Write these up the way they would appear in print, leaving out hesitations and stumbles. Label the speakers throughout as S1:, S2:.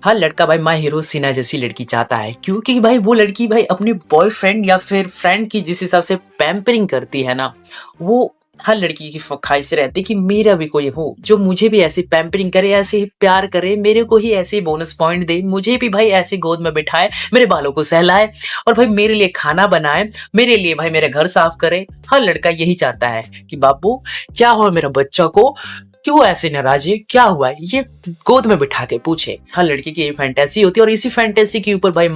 S1: हर लड़का भाई my hero Sinha जैसी लड़की चाहता है, क्योंकि भाई वो लड़की भाई अपने बॉयफ्रेंड या फिर फ्रेंड की जिस हिसाब से पैम्परिंग करती है ना, वो हर लड़की की ख्वाहिश रहती है कि मेरा भी कोई हो जो मुझे भी ऐसी पैम्परिंग करे, ऐसे ही प्यार करे, मेरे को ही ऐसे बोनस पॉइंट दे, मुझे भी भाई ऐसे गोद में बिठाए, मेरे बालों को सहलाए और भाई मेरे लिए खाना बनाए, मेरे लिए भाई मेरे घर साफ करे। हर लड़का यही चाहता है कि बाबू क्या हुआ मेरा बच्चा को, क्यों ऐसे नाराज है, क्या हुआ है, ये गोद में बिठा के पूछे। हर लड़की की ये फैंटेसी होती है और इसी फैंटेसी के ऊपर भाई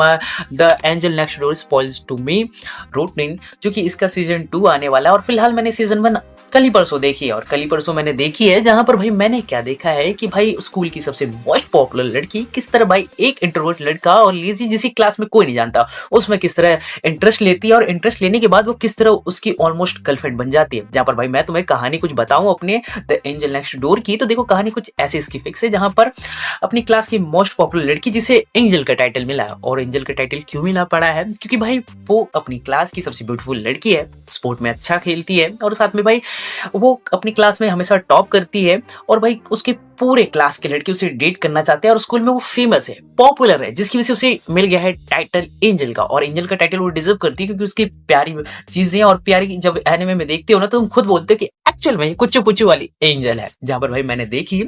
S1: the angel next door spoils to me rotten, जो कि इसका सीजन 2 आने वाला है। और फिलहाल मैंने सीजन 1 कल ही परसों देखी है और कल ही परसों मैंने देखी है, जहां पर भाई मैंने क्या देखा है कि भाई स्कूल की सबसे मोस्ट पॉपुलर लड़की किस तरह भाई एक इंट्रोवर्ट लड़का और लेजी जिसी क्लास में कोई नहीं जानता उसमें किस तरह इंटरेस्ट लेती है और इंटरेस्ट लेने के बाद वो किस तरह उसकी ऑलमोस्ट गर्लफ्रेंड बन जाती है। जहां पर भाई मैं तुम्हें कहानी कुछ बताऊं अपने द एंजल नेक्स्ट डोर की, तो देखो कहानी कुछ ऐसे इसकी फिक्स है, जहां पर अपनी क्लास की मोस्ट पॉपुलर लड़की जिसे एंजल का टाइटल मिला है। और एंजल का टाइटल क्यों मिला पड़ा है, क्योंकि भाई वो अपनी क्लास की सबसे ब्यूटीफुल लड़की है, स्पोर्ट में अच्छा खेलती है और साथ में भाई वो अपनी क्लास में हमेशा टॉप करती है और भाई उसके पूरे क्लास के लड़के उसे डेट करना चाहते हैं और स्कूल में वो फेमस है, पॉपुलर है, जिसकी वजह से उसे मिल गया है टाइटल एंजल का। और एंजल का टाइटल वो डिजर्व करती है क्योंकि उसकी प्यारी चीजें और प्यारी जब एनिमे में देखते हो ना तो तुम खुद बोलते हो कि एक्चुअल में कुच्चू पुच्चू वाली एंजल है। जहां पर भाई मैंने देखी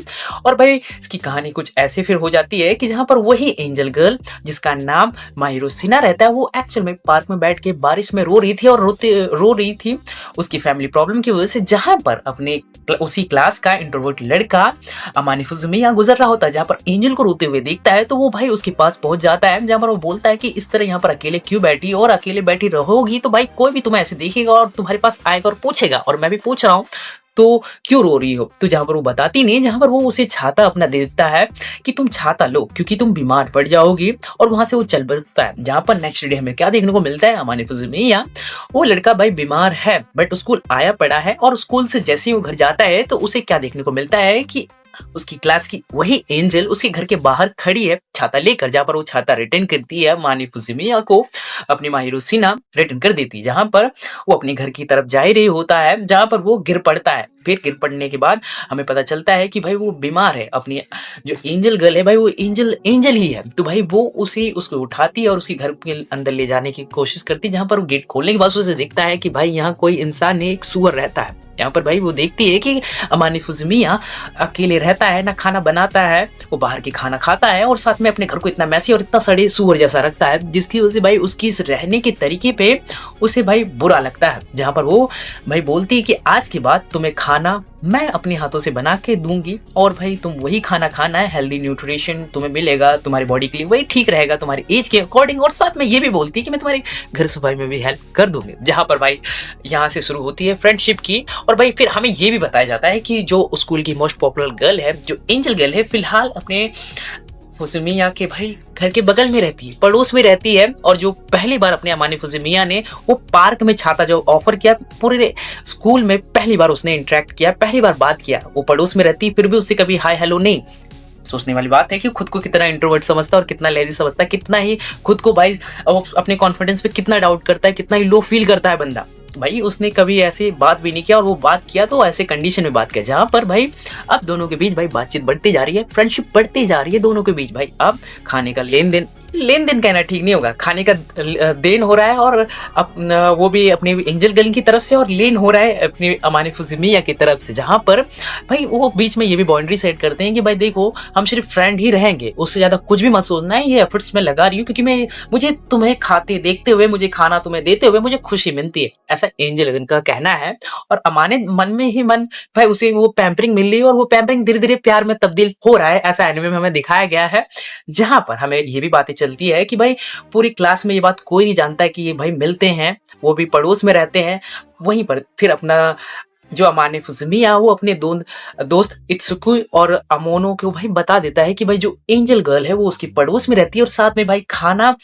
S1: और भाई इसकी कहानी कुछ ऐसे फिर हो जाती है कि जहां पर वही एंजल गर्ल जिसका नाम माहिरो सिन्हा रहता है, वो एक्चुअल में पार्क में बैठ के बारिश में रो रही थी और रो रही थी उसकी फैमिली प्रॉब्लम की वजह से, जहां पर अपने उसी क्लास का इंट्रोवर्ट लड़का अमानी फुजुमिया गुजर रहा होता है। जहां पर एंजल को रोते हुए देखता है तो वो भाई उसके पास पहुंच जाता है, जहां पर वो बोलता है कि इस तरह यहाँ पर अकेले क्यों बैठी और अकेले बैठी रहोगी तो भाई कोई भी तुम्हें ऐसे देखेगा और तुम्हारे पास आएगा और पूछेगा, और मैं भी पूछ रहा हूँ तो क्यों रो रही हो। तो जहां पर वो बताती नहीं, जहां पर वो उसे छाता अपना दे देता है कि तुम छाता लो क्योंकि तुम बीमार पड़ जाओगी, और वहां से वो चल बसता है। जहां पर नेक्स्ट डे हमें क्या देखने को मिलता है, अमानी फुजुमिया वो लड़का भाई बीमार है बट स्कूल आया पड़ा है, और स्कूल से जैसे ही वो घर जाता है तो उसे क्या देखने को मिलता है कि उसकी क्लास की वही एंजल उसके घर के बाहर खड़ी है छाता लेकर, जहां पर वो छाता रिटर्न करती है मानी फुजुमिया को, अपनी माहिरो सिन्हा रिटर्न कर देती है। जहां पर वो अपने घर की तरफ जा ही रही होता है, जहां पर वो गिर पड़ता है। फिर गिर पड़ने के बाद हमें पता चलता है कि भाई वो बीमार है, अपनी जो एंजल गर्ल है भाई वो एंजल ही है। तो भाई वो उसको उठाती है और उसके घर के अंदर ले जाने की कोशिश करती है, जहां पर वो गेट खोलने के बाद उसे दिखता है कि भाई यहाँ कोई इंसान नहीं, एक सूअर रहता है। यहाँ पर भाई वो देखती है कि अमानी फुजुमिया अकेले रहता है, ना खाना बनाता है, वो बाहर की खाना खाता है और साथ में अपने घर को इतना मैसी और इतना सड़े सूअर जैसा रखता है, जिसकी वजह से भाई उसकी इस रहने के तरीके पे उसे भाई बुरा लगता है। जहां पर वो भाई बोलती है कि आज के बाद तुम्हें खाना मैं अपने हाथों से बना के दूंगी और भाई तुम वही खाना खाना है, हेल्दी न्यूट्रिशन तुम्हें मिलेगा, तुम्हारी बॉडी के लिए वही ठीक रहेगा तुम्हारी एज के अकॉर्डिंग। और साथ में ये भी बोलती है कि मैं तुम्हारे घर सफाई में भी हेल्प कर दूंगी। जहां पर भाई यहाँ से शुरू होती है फ्रेंडशिप की, और भाई फिर हमें ये भी बताया जाता है कि जो स्कूल की मोस्ट पॉपुलर गर्ल है, जो एंजल गर्ल है, फिलहाल अपने फुजुमिया के भाई घर के बगल में रहती है, पड़ोस में रहती है। और जो पहली बार अपने अमानी फुजुमिया ने वो पार्क में छाता जो ऑफर किया, पूरे स्कूल में पहली बार उसने इंटरेक्ट किया, पहली बार बात किया, वो पड़ोस में रहती है फिर भी उससे कभी हाय हेलो नहीं। सोचने वाली बात है कि खुद को कितना इंट्रोवर्ट समझता है और कितना लेजी समझता है, कितना ही खुद को भाई अपने कॉन्फिडेंस पे कितना डाउट करता है, कितना ही लो फील करता है बंदा। भाई उसने कभी ऐसी बात भी नहीं किया, और वो बात किया तो ऐसे कंडीशन में बात किया जहां पर भाई अब दोनों के बीच भाई बातचीत बढ़ती जा रही है, फ्रेंडशिप बढ़ती जा रही है दोनों के बीच। भाई अब खाने का लेन देन कहना ठीक नहीं होगा, खाने का देन हो रहा है, और वो भी अपनी एंजल गर्ल की तरफ से और लेन हो रहा है अपनी अमानी फुजुमिया की तरफ से। जहां पर भाई वो बीच में ये भी बाउंड्री सेट करते हैं कि भाई देखो हम सिर्फ फ्रेंड ही रहेंगे, उससे ज्यादा कुछ भी मत सोचना है, ये एफर्ट्स मैं लगा रही हूँ क्योंकि मुझे तुम्हें खाते देखते हुए, मुझे खाना तुम्हें देते हुए मुझे खुशी मिलती है, ऐसा एंजल गर्ल का कहना है। और अमाने मन में ही मन भाई उसे वो पैम्परिंग मिल रही है और वो पैम्परिंग धीरे धीरे प्यार में तब्दील हो रहा है, ऐसा एनिमे में हमें दिखाया गया है। जहां पर हमें ये भी बातें चलती है कि भाई पूरी क्लास में ये बात कोई नहीं जानता है कि ये भाई मिलते हैं, वो भी पड़ोस में रहते हैं। वहीं पर फिर अपना जो अमाने फुजुमिया वो अपने दोस्त इत्सुकु और अमोनो को भाई बता देता है कि भाई जो एंजल गर्ल है वो उसकी पड़ोस में रहती है और साथ में भाई खाना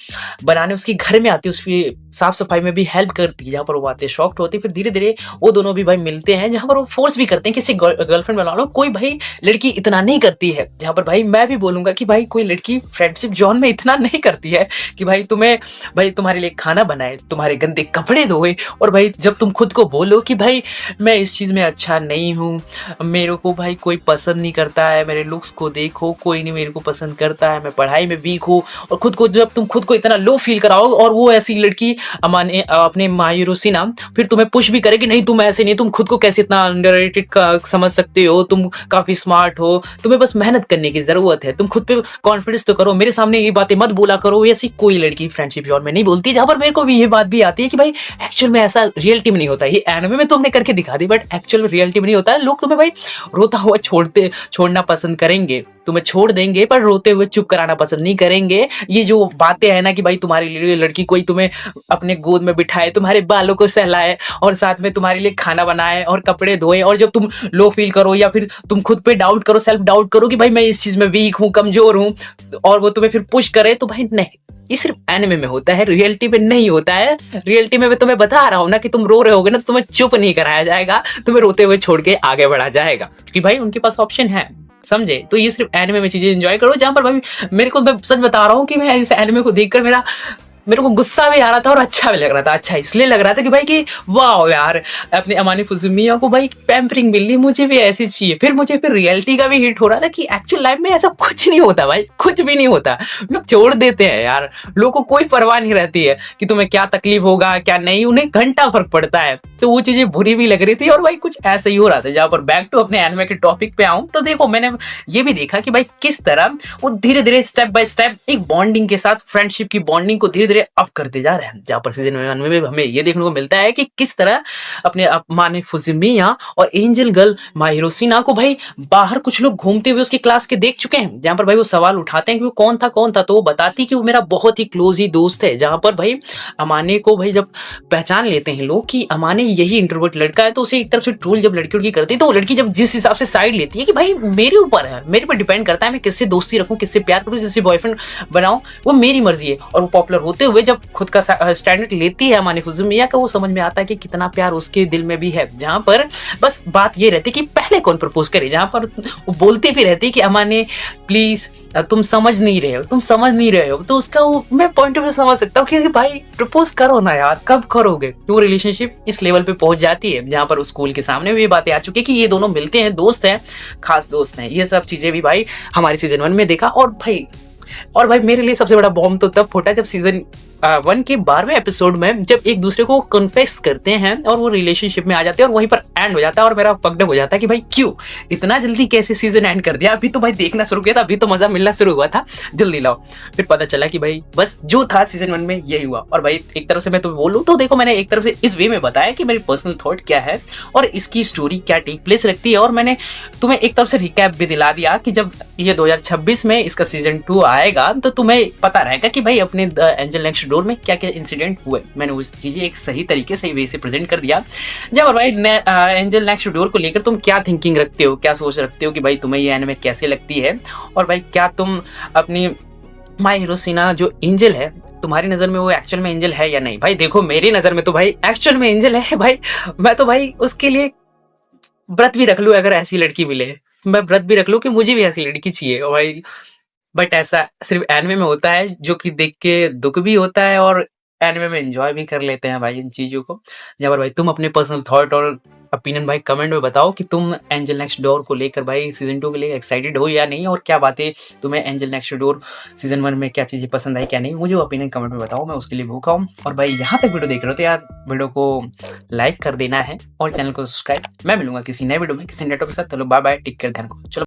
S1: बनाने उसके घर में आती है, उसकी साफ सफाई में भी हेल्प करती है। जहाँ पर वो बातें शॉक्ड होती है, फिर धीरे धीरे वो दोनों भी भाई मिलते हैं, जहाँ पर वो फोर्स भी करते हैं कि इसे गर्लफ्रेंड बना लो। कोई भाई लड़की इतना नहीं करती है, जहाँ पर भाई मैं भी बोलूंगा कि भाई कोई लड़की फ्रेंडशिप जोन में इतना नहीं करती है कि भाई तुम्हारे लिए खाना बनाए, तुम्हारे गंदे कपड़े धोए, और भाई जब तुम खुद को बोलो कि भाई मैं इस चीज़ में अच्छा नहीं हूँ, मेरे को भाई कोई पसंद नहीं करता है, मेरे लुक्स को देखो कोई नहीं मेरे को पसंद करता है, मैं पढ़ाई में वीक हूँ। और खुद को जब तुम खुद को इतना लो फील कराओ और वो ऐसी लड़की माने अपने मायूरोसी ना फिर तुम्हें पुश भी करे कि नहीं तुम ऐसे नहीं, तुम खुद को कैसे इतना अंडररेटेड समझ सकते हो, तुम काफी स्मार्ट हो, तुम्हें बस मेहनत करने की जरूरत है, तुम खुद पे कॉन्फिडेंस तो करो, मेरे सामने ये बातें मत बोला करो। ऐसी कोई लड़की फ्रेंडशिप जोन में नहीं बोलती। जहां पर मेरे को भी ये बात भी आती है कि भाई एक्चुअल में ऐसा रियलिटी में नहीं होता, ये एनिमे में तुमने करके दिखा दी बट एक्चुअल में रियलिटी में नहीं होता है। लोग तुम्हें भाई रोता हुआ छोड़ना पसंद करेंगे, तुम्हें छोड़ देंगे पर रोते हुए चुप कराना पसंद नहीं करेंगे। ये जो बातें है ना कि भाई तुम्हारे लिए लड़की कोई तुम्हें अपने गोद में बिठाए, तुम्हारे बालों को सहलाए और साथ में तुम्हारे लिए खाना बनाए और कपड़े धोए, और जब तुम लो फील करो या फिर तुम खुद पे डाउट करो, सेल्फ डाउट करो कि भाई मैं इस चीज में वीक हूँ, कमजोर हूँ, और वो तुम्हें फिर पुश करे, तो भाई नहीं, ये सिर्फ एनिमे में होता है, रियलिटी में नहीं होता है। रियलिटी में मैं तुम्हें बता रहा हूँ ना कि तुम रो रहे होगे ना, तुम्हें चुप नहीं कराया जाएगा, तुम्हें रोते हुए छोड़ के आगे बढ़ा जाएगा, क्योंकि भाई उनके पास ऑप्शन है, समझे। तो ये सिर्फ एनिमे में चीजें एंजॉय करो, जहां पर भाई मेरे को, मैं सच बता रहा हूँ कि मैं इस एनिमे को देखकर मेरे को गुस्सा भी आ रहा था और अच्छा भी लग रहा था। अच्छा इसलिए लग रहा था कि भाई कि वाह यार, अपने अमानी फुजुमिया को भाई पैम्परिंग मिल रही, मुझे भी ऐसी चाहिए। फिर मुझे रियलिटी का भी हिट हो रहा था कि एक्चुअल लाइफ में ऐसा कुछ नहीं होता भाई, कुछ भी नहीं होता। लोग छोड़ देते हैं यार, लोगों को कोई परवाह नहीं रहती है कि तुम्हें क्या तकलीफ होगा क्या नहीं, उन्हें घंटा फर्क पड़ता है। तो वो चीजें बुरी भी लग रही थी और भाई कुछ ऐसा ही हो रहा था। जहां पर बैक टू अपने एनिमे के टॉपिक पे आऊं तो देखो, मैंने ये भी देखा कि भाई किस तरह वो धीरे धीरे स्टेप बाय स्टेप एक बॉन्डिंग के साथ, फ्रेंडशिप की बॉन्डिंग को धीरे धीरे अप करते जा रहे हैं। जहां पर सीजन 1 में हमें ये देखने को मिलता है कि किस तरह अपने माने फुजिमिया और एंजल गर्ल माहिरोसिना को भाई बाहर कुछ लोग घूमते हुए उसकी क्लास के देख चुके हैं। जहां पर भाई वो सवाल उठाते हैं कि वो कौन था, तो वो बताती कि वो मेरा बहुत ही क्लोज ही दोस्त है। जहां पर भाई अमाने को भाई जब पहचान लेते हैं लोग कि अमाने यही इंट्रोवर्ट लड़का है, तो उसे एक तरफ से ट्रोल जब लड़की उड़की करती है, तो वो लड़की जब जिस हिसाब से साइड लेती है कि भाई मेरे ऊपर है, मेरे पर डिपेंड करता है मैं किससे दोस्ती रखूं, किससे प्यार करूं, किससे बॉयफ्रेंड बनाऊं, वो मेरी मर्जी है। और वो पॉपुलर होते हुए जब खुद का स्टैंडर्ड लेती है अमाने फुजुमिया का, वो समझ में आता है कि कितना प्यार उसके दिल में भी है। जहां पर बस बात ये रहती कि पहले कौन प्रपोज करे, जहां पर वो बोलती भी रहती कि अमाने प्लीज तुम समझ नहीं रहे हो, तो उसका वो मैं पॉइंट ऑफ व्यू समझ सकता हूँ कि भाई प्रपोज करो ना यार, कब करोगे। तो वो रिलेशनशिप इस लेवल पे पहुंच जाती है जहां पर स्कूल के सामने भी बातें आ चुकी है कि ये दोनों मिलते हैं, दोस्त हैं, खास दोस्त हैं। ये सब चीजें भी भाई हमारे सीजन 1 में देखा। और भाई मेरे लिए सबसे बड़ा बॉम्ब तो तब फूटा जब सीजन 1 के 12वें एपिसोड में जब एक दूसरे को कन्फेस करते हैं और वो रिलेशनशिप में आ जाते हैं और वहीं पर एंड हो जाता है। और मेरा पकड़म हो जाता है कि भाई क्यों इतना जल्दी कैसे सीजन एंड कर दिया, अभी तो भाई देखना शुरू किया था, अभी तो मजा मिलना शुरू हुआ था, जल्दी लाओ। फिर पता चला कि भाई बस जो था सीजन 1 में यही हुआ। और भाई एक तरफ से मैं तुम्हें बोलूं तो देखो, मैंने एक तरफ से इस वे में बताया कि मेरी पर्सनल थॉट क्या है और इसकी स्टोरी क्या टेक प्लेस रखती है, और मैंने तुम्हें एक तरफ से रिकैप भी दिला दिया कि जब ये 2026 में इसका सीजन 2 आएगा तो तुम्हें पता रहेगा कि भाई अपने एंजल नेक्स्ट डोर में क्या क्या इंसिडेंट हुए। मैंने उस चीजें एक सही तरीके से वे से प्रेजेंट कर दिया। जब भाई एंजल नेक्स्ट डोर को लेकर तुम क्या थिंकिंग रखते हो, क्या सोच रखते हो कि भाई तुम्हें ये एनिमे कैसे लगती है, और भाई क्या तुम अपनी माय हिरोशिना जो एंजल है तुम्हारी नजर में वो एक्चुअल में एंजल है या नहीं। भाई देखो मेरी नजर में तो भाई एक्चुअल में एंजल है भाई। मैं तो भाई उसके लिए व्रत भी रख लूं, अगर ऐसी लड़की मिले मैं व्रत भी रख लूं कि मुझे भी ऐसी लड़की चाहिए भाई। बट ऐसा सिर्फ एनिमे में होता है, जो कि देख के दुख भी होता है और एनिमे में एंजॉय भी कर लेते हैं भाई इन चीजों को। जबर भाई तुम अपने पर्सनल थॉट और ओपिनियन भाई कमेंट में बताओ कि तुम एंजल नेक्स्ट डोर को लेकर भाई सीजन 2 के लिए एक्साइटेड हो या नहीं, और क्या बातें तुम्हें एंजल नेक्स्ट डोर सीजन 1 में क्या चीजें पसंद आई क्या नहीं, मुझे ओपिनियन कमेंट में बताओ, मैं उसके लिए भूखा हूँ। और भाई यहाँ तक वीडियो देख रहे हो तो यार वीडियो को लाइक कर देना है और चैनल को सब्सक्राइब। मैं मिलूंगा किसी नए वीडियो में किसी नेटवर्क के साथ। चलो बाय बाय, टेक केयर, ध्यान को चलो।